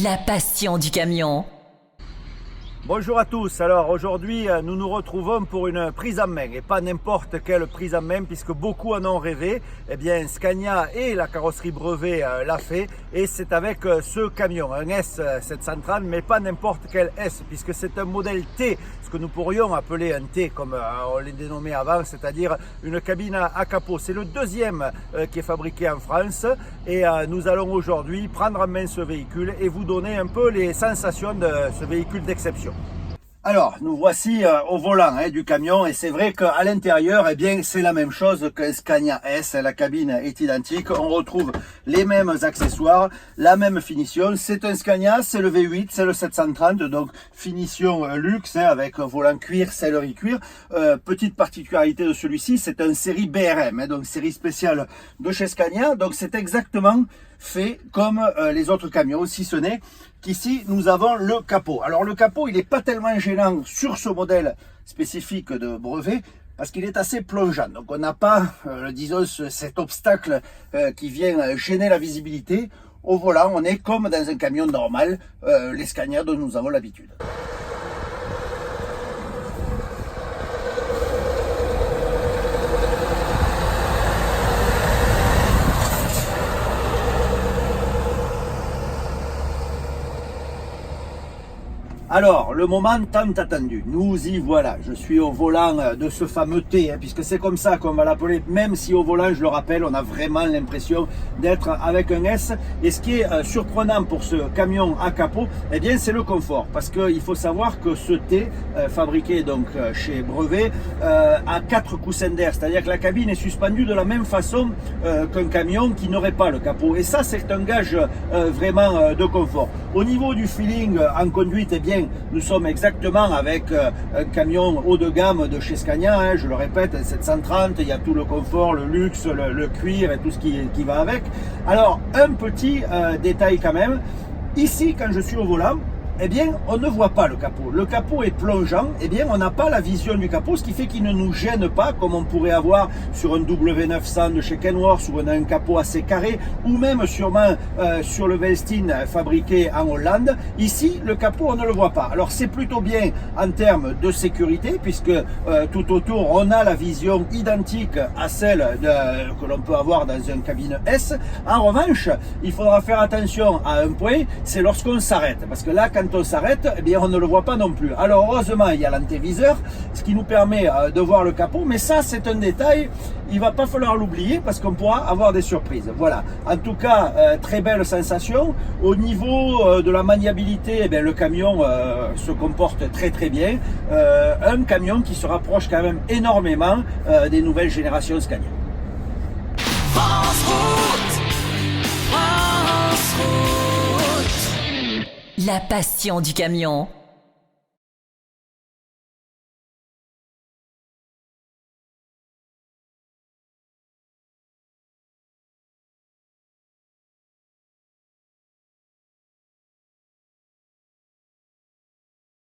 La passion du camion. Bonjour à tous, alors aujourd'hui nous nous retrouvons pour une prise en main et pas n'importe quelle prise en main puisque beaucoup en ont rêvé. Eh bien Scania et la carrosserie brevet l'a fait et c'est avec ce camion, un S730 mais pas n'importe quel S puisque c'est un modèle T, ce que nous pourrions appeler un T comme on les dénommait avant, c'est-à-dire une cabine à capot. C'est le deuxième qui est fabriqué en France et nous allons aujourd'hui prendre en main ce véhicule et vous donner un peu les sensations de ce véhicule d'exception. Alors, nous voici au volant du camion et c'est vrai qu'à l'intérieur, eh bien, c'est la même chose qu'un Scania S. La cabine est identique. On retrouve les mêmes accessoires, la même finition. C'est un Scania, c'est le V8, c'est le 730, donc finition luxe avec volant cuir, sellerie cuir. Petite particularité de celui-ci, c'est un série BRM, donc série spéciale de chez Scania. Donc c'est exactement fait comme les autres camions, si ce n'est qu'ici nous avons le capot. Alors le capot il n'est pas tellement gênant sur ce modèle spécifique de brevet parce qu'il est assez plongeant. Donc on n'a pas, disons, cet obstacle qui vient gêner la visibilité. Au volant on est comme dans un camion normal, les Scania dont nous avons l'habitude. Alors, le moment tant attendu, nous y voilà. Je suis au volant de ce fameux T, puisque c'est comme ça qu'on va l'appeler, même si au volant, je le rappelle, on a vraiment l'impression d'être avec un S. Et ce qui est surprenant pour ce camion à capot, eh bien, c'est le confort. Parce qu'il faut savoir que ce T, fabriqué donc chez Brevet, a 4 coussins d'air. C'est-à-dire que la cabine est suspendue de la même façon qu'un camion qui n'aurait pas le capot. Et ça, c'est un gage vraiment de confort. Au niveau du feeling en conduite, eh bien, nous sommes exactement avec un camion haut de gamme de chez Scania, je le répète, un 730, il y a tout le confort, le luxe, le cuir et tout ce qui va avec. Alors, un petit détail quand même, ici quand je suis au volant, eh bien, on ne voit pas le capot. Le capot est plongeant, eh bien, on n'a pas la vision du capot, ce qui fait qu'il ne nous gêne pas, comme on pourrait avoir sur un W900 de chez Kenworth, où on a un capot assez carré, ou même sûrement sur le Westin fabriqué en Hollande. Ici, le capot, on ne le voit pas. Alors, c'est plutôt bien en termes de sécurité, puisque tout autour, on a la vision identique à celle que l'on peut avoir dans une cabine S. En revanche, il faudra faire attention à un point, c'est lorsqu'on s'arrête, parce que là, quand on s'arrête, eh bien on ne le voit pas non plus. Alors heureusement il y a l'antéviseur, ce qui nous permet de voir le capot, mais ça c'est un détail, il va pas falloir l'oublier parce qu'on pourra avoir des surprises. Voilà, en tout cas très belle sensation. Au niveau de la maniabilité, eh bien, le camion se comporte très bien. Un camion qui se rapproche quand même énormément des nouvelles générations Scania. France Route. France Route. La passion du camion.